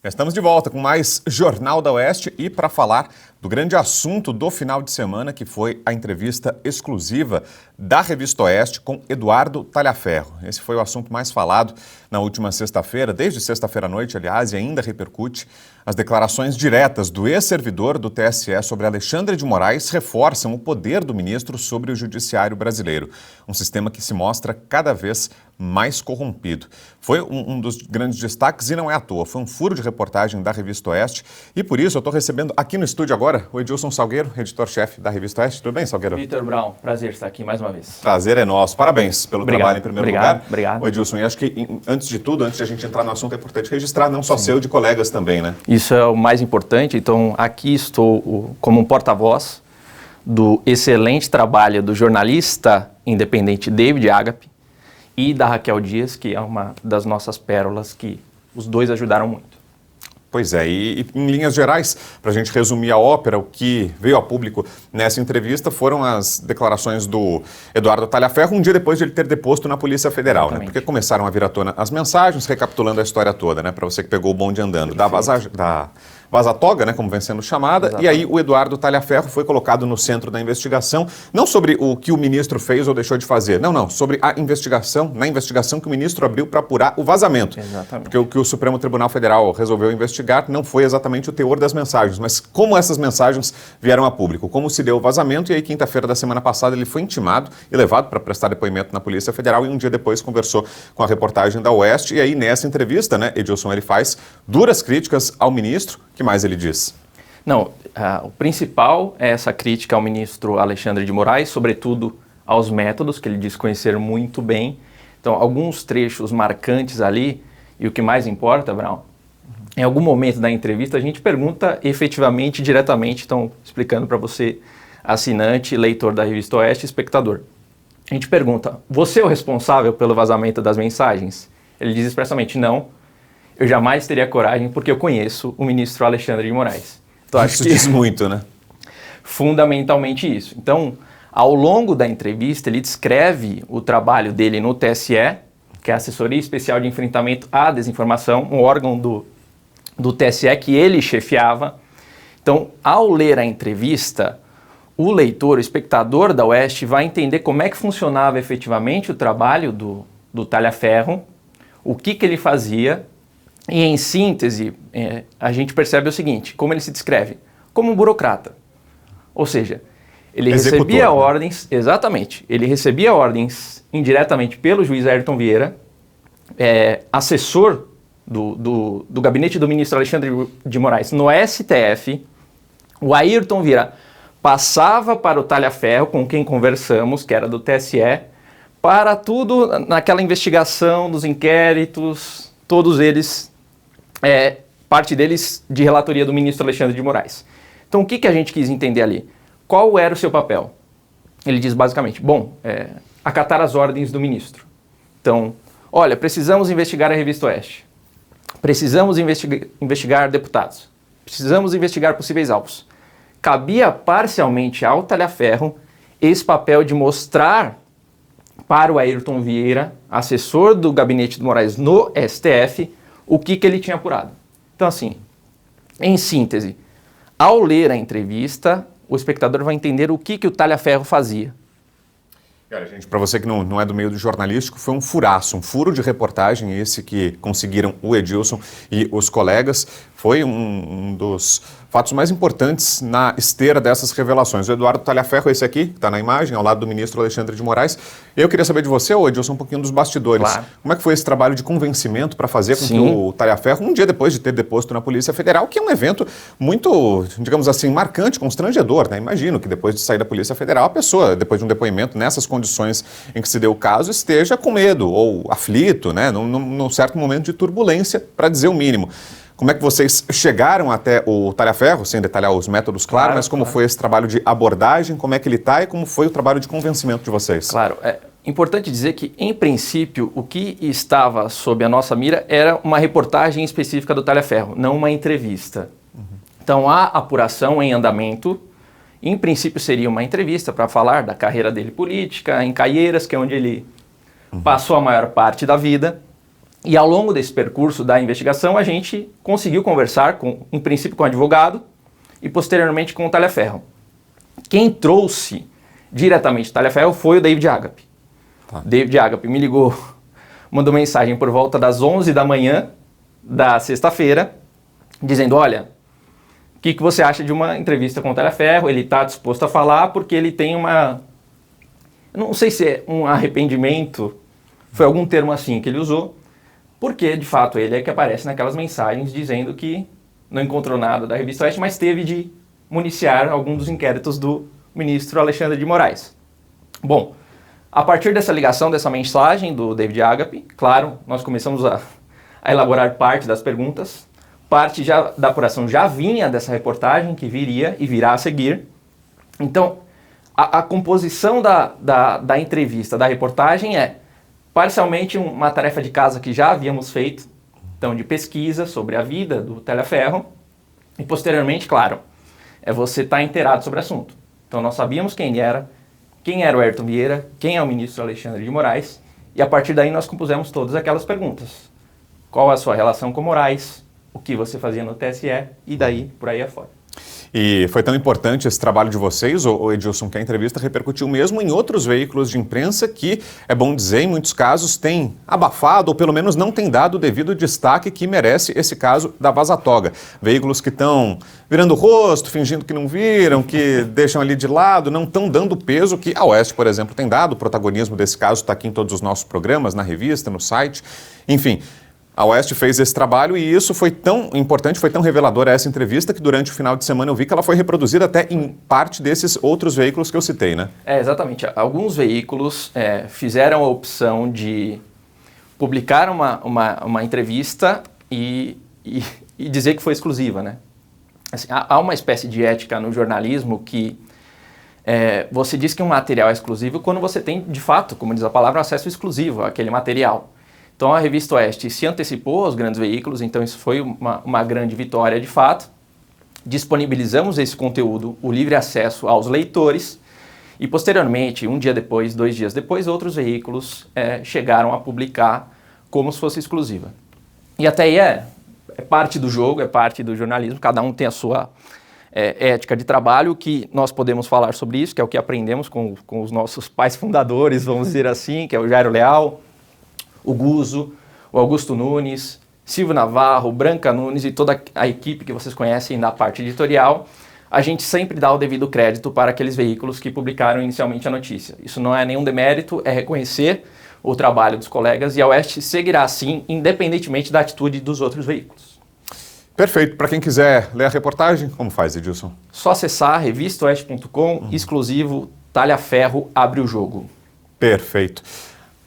Já estamos de volta com mais Jornal da Oeste e para falar do grande assunto do final de semana, que foi a entrevista exclusiva da Revista Oeste com Eduardo Talhaferro. Esse foi o assunto mais falado na última sexta-feira, desde sexta-feira à noite, aliás, e ainda repercute. As declarações diretas do ex-servidor do TSE sobre Alexandre de Moraes reforçam o poder do ministro sobre o judiciário brasileiro, um sistema que se mostra cada vez mais corrompido. Foi um dos grandes destaques e não é à toa, foi um furo de reportagem da Revista Oeste e por isso eu estou recebendo aqui no estúdio agora o Edilson Salgueiro, editor-chefe da Revista Oeste. Tudo bem, Salgueiro? Vitor Brown, prazer estar aqui mais uma vez. Prazer é nosso. Parabéns pelo trabalho em primeiro lugar. Obrigado. O Edilson, e acho que antes de tudo, antes de a gente entrar no assunto, é importante registrar não só seu, de colegas também, né? Isso é o mais importante, então aqui estou como um porta-voz do excelente trabalho do jornalista independente David Agape e da Raquel Dias, que é uma das nossas pérolas, que os dois ajudaram muito. Pois é, e em linhas gerais, para a gente resumir a ópera, o que veio a público nessa entrevista foram as declarações do Eduardo Talhaferro, um dia depois de ele ter deposto na Polícia Federal, né? Porque começaram a vir à tona as mensagens, recapitulando a história toda, né? Para você que pegou o bonde andando, da vaza-toga, né, como vem sendo chamada, exatamente. E aí o Eduardo Talhaferro foi colocado no centro da investigação, não sobre o que o ministro fez ou deixou de fazer, não, sobre a investigação, na investigação que o ministro abriu para apurar o vazamento. Exatamente. Porque o que o Supremo Tribunal Federal resolveu investigar não foi exatamente o teor das mensagens, mas como essas mensagens vieram a público, como se deu o vazamento, e aí quinta-feira da semana passada ele foi intimado e levado para prestar depoimento na Polícia Federal e um dia depois conversou com a reportagem da Oeste, e aí nessa entrevista, né, Edilson, ele faz duras críticas ao ministro. O que mais ele diz? Não, o principal é essa crítica ao ministro Alexandre de Moraes, sobretudo aos métodos, que ele diz conhecer muito bem. Então, alguns trechos marcantes ali, e o que mais importa, Brown, em algum momento da entrevista a gente pergunta efetivamente, diretamente, então explicando para você, assinante, leitor da Revista Oeste, espectador. A gente pergunta, você é o responsável pelo vazamento das mensagens? Ele diz expressamente, não. Eu jamais teria coragem, porque eu conheço o ministro Alexandre de Moraes. Então, acho que diz muito, né? Fundamentalmente isso. Então, ao longo da entrevista, ele descreve o trabalho dele no TSE, que é a Assessoria Especial de Enfrentamento à Desinformação, um órgão do TSE que ele chefiava. Então, ao ler a entrevista, o leitor, o espectador da Oeste vai entender como é que funcionava efetivamente o trabalho do Talhaferro, o que ele fazia. E em síntese, a gente percebe o seguinte, como ele se descreve? Como um burocrata. Ou seja, ele recebia ordens, exatamente, ele recebia ordens indiretamente pelo juiz Ayrton Vieira, assessor do gabinete do ministro Alexandre de Moraes no STF. O Ayrton Vieira passava para o Talhaferro, com quem conversamos, que era do TSE, para tudo naquela investigação dos inquéritos, todos eles... parte deles de relatoria do ministro Alexandre de Moraes. Então, o que a gente quis entender ali? Qual era o seu papel? Ele diz basicamente, acatar as ordens do ministro. Então, olha, precisamos investigar a Revista Oeste. Precisamos investigar deputados. Precisamos investigar possíveis alvos. Cabia parcialmente ao Talhaferro esse papel de mostrar para o Ayrton Vieira, assessor do gabinete do Moraes no STF, o que ele tinha apurado. Então, assim, em síntese, ao ler a entrevista, o espectador vai entender o que o Talhaferro fazia. Cara, gente, para você que não é do meio do jornalístico, foi um furaço, um furo de reportagem esse que conseguiram o Edilson e os colegas. Foi um dos fatos mais importantes na esteira dessas revelações. O Eduardo Talhaferro, esse aqui, que está na imagem, ao lado do ministro Alexandre de Moraes. Eu queria saber de você, Edilson, um pouquinho dos bastidores. Claro. Como é que foi esse trabalho de convencimento para fazer com que o Talhaferro, um dia depois de ter deposto na Polícia Federal, que é um evento muito, digamos assim, marcante, constrangedor, né? Imagino que depois de sair da Polícia Federal, a pessoa, depois de um depoimento nessas condições em que se deu o caso, esteja com medo ou aflito, né? Num certo momento de turbulência, para dizer o mínimo. Como é que vocês chegaram até o Talhaferro, sem detalhar os métodos, claro, mas como foi esse trabalho de abordagem, como é que ele está e como foi o trabalho de convencimento de vocês? Claro, é importante dizer que, em princípio, o que estava sob a nossa mira era uma reportagem específica do Talhaferro, não uma entrevista. Então, a apuração em andamento, em princípio, seria uma entrevista para falar da carreira dele política, em Caieiras, que é onde ele passou a maior parte da vida. E ao longo desse percurso da investigação, a gente conseguiu conversar, em princípio, com o advogado e posteriormente com o Talhaferro. Quem trouxe diretamente o Talhaferro foi o David Agape. David Agape me ligou, mandou mensagem por volta das 11 da manhã da sexta-feira, dizendo, olha, o que você acha de uma entrevista com o Talhaferro? Ele está disposto a falar porque ele tem não sei se é um arrependimento, foi algum termo assim que ele usou, porque, de fato, ele é que aparece naquelas mensagens dizendo que não encontrou nada da Revista Oeste, mas teve de municiar algum dos inquéritos do ministro Alexandre de Moraes. Bom, a partir dessa ligação, dessa mensagem do David Agape, claro, nós começamos a elaborar parte das perguntas, parte da apuração já vinha dessa reportagem, que viria e virá a seguir. Então, a composição da entrevista, da reportagem é parcialmente uma tarefa de casa que já havíamos feito, então de pesquisa sobre a vida do Talhaferro, e posteriormente, claro, você estar inteirado sobre o assunto. Então nós sabíamos quem era o Ayrton Vieira, quem é o ministro Alexandre de Moraes, e a partir daí nós compusemos todas aquelas perguntas. Qual a sua relação com Moraes, o que você fazia no TSE, e daí por aí afora. E foi tão importante esse trabalho de vocês, Edilson, que a entrevista repercutiu mesmo em outros veículos de imprensa que, é bom dizer, em muitos casos têm abafado ou pelo menos não têm dado o devido destaque que merece esse caso da Vaza Toga. Veículos que estão virando o rosto, fingindo que não viram, que deixam ali de lado, não estão dando o peso que a Oeste, por exemplo, tem dado. O protagonismo desse caso está aqui em todos os nossos programas, na revista, no site, enfim. A Oeste fez esse trabalho e isso foi tão importante, foi tão revelador essa entrevista que durante o final de semana eu vi que ela foi reproduzida até em parte desses outros veículos que eu citei, né? Exatamente. Alguns veículos fizeram a opção de publicar uma entrevista e dizer que foi exclusiva, né? Assim, há uma espécie de ética no jornalismo que você diz que um material é exclusivo quando você tem, de fato, como diz a palavra, acesso exclusivo àquele material. Então a Revista Oeste se antecipou aos grandes veículos, então isso foi uma grande vitória de fato. Disponibilizamos esse conteúdo, o livre acesso aos leitores, e posteriormente, um dia depois, 2 dias depois, outros veículos chegaram a publicar como se fosse exclusiva. E até aí é parte do jogo, é parte do jornalismo, cada um tem a sua ética de trabalho, que nós podemos falar sobre isso, que é o que aprendemos com os nossos pais fundadores, vamos dizer assim, que é o Jairo Leal, o Guzo, o Augusto Nunes, Silvio Navarro, Branca Nunes e toda a equipe que vocês conhecem da parte editorial. A gente sempre dá o devido crédito para aqueles veículos que publicaram inicialmente a notícia. Isso não é nenhum demérito, é reconhecer o trabalho dos colegas, e a Oeste seguirá assim, independentemente da atitude dos outros veículos. Perfeito. Para quem quiser ler a reportagem, como faz, Edilson? Só acessar revistaoeste.com, exclusivo, Talhaferro abre o jogo. Perfeito.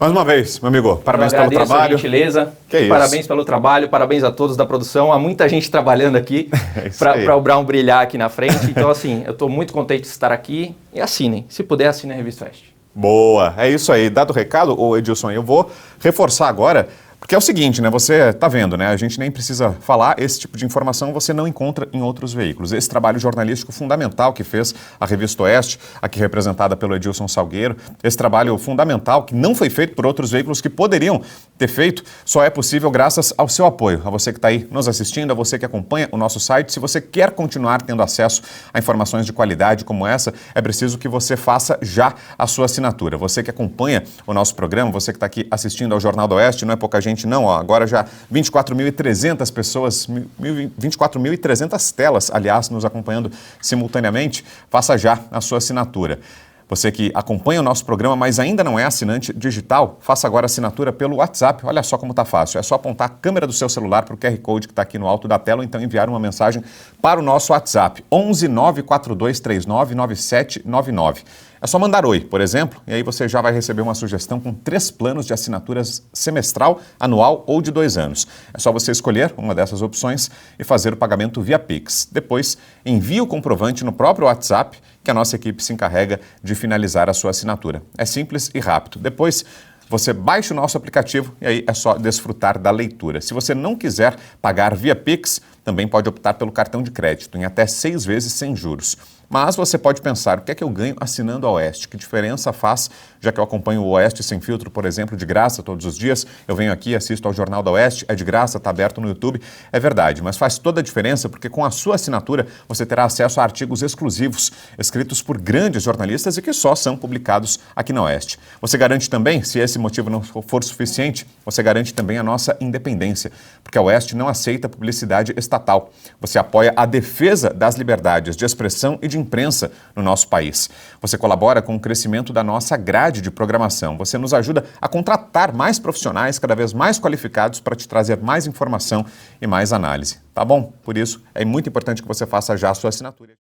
Mais uma vez, meu amigo, parabéns pelo trabalho. A gentileza, parabéns pelo trabalho, parabéns a todos da produção. Há muita gente trabalhando aqui para o Brown brilhar aqui na frente. Então, assim, eu estou muito contente de estar aqui. E assinem, se puder, assinem a Revista Oeste. Boa, é isso aí. Dado o recado, Edilson, eu vou reforçar agora. Porque é o seguinte, né? Você está vendo, né? A gente nem precisa falar, esse tipo de informação você não encontra em outros veículos. Esse trabalho jornalístico fundamental que fez a Revista Oeste, aqui representada pelo Edilson Salgueiro, esse trabalho fundamental que não foi feito por outros veículos que poderiam ter feito, só é possível graças ao seu apoio. A você que está aí nos assistindo, a você que acompanha o nosso site. Se você quer continuar tendo acesso a informações de qualidade como essa, é preciso que você faça já a sua assinatura. Você que acompanha o nosso programa, você que está aqui assistindo ao Jornal do Oeste, não é pouca gente não, ó, agora já 24.300 pessoas, 24.300 telas, aliás, nos acompanhando simultaneamente, faça já a sua assinatura. Você que acompanha o nosso programa, mas ainda não é assinante digital, faça agora a assinatura pelo WhatsApp. Olha só como está fácil. É só apontar a câmera do seu celular para o QR Code que está aqui no alto da tela ou então enviar uma mensagem para o nosso WhatsApp, 11 94239 9799. É só mandar oi, por exemplo, e aí você já vai receber uma sugestão com 3 planos de assinaturas semestral, anual ou de 2 anos. É só você escolher uma dessas opções e fazer o pagamento via Pix. Depois, envie o comprovante no próprio WhatsApp, que a nossa equipe se encarrega de finalizar a sua assinatura. É simples e rápido. Depois, você baixa o nosso aplicativo e aí é só desfrutar da leitura. Se você não quiser pagar via Pix, também pode optar pelo cartão de crédito em até 6 vezes sem juros. Mas você pode pensar, o que é que eu ganho assinando a Oeste? Que diferença faz, já que eu acompanho o Oeste Sem Filtro, por exemplo, de graça todos os dias, eu venho aqui, assisto ao Jornal da Oeste, é de graça, está aberto no YouTube, é verdade, mas faz toda a diferença porque com a sua assinatura você terá acesso a artigos exclusivos, escritos por grandes jornalistas e que só são publicados aqui na Oeste. Você garante também, se esse motivo não for suficiente, você garante também a nossa independência, porque a Oeste não aceita publicidade estatal. Você apoia a defesa das liberdades de expressão e de imprensa no nosso país. Você colabora com o crescimento da nossa grade de programação. Você nos ajuda a contratar mais profissionais cada vez mais qualificados para te trazer mais informação e mais análise. Tá bom? Por isso, é muito importante que você faça já a sua assinatura.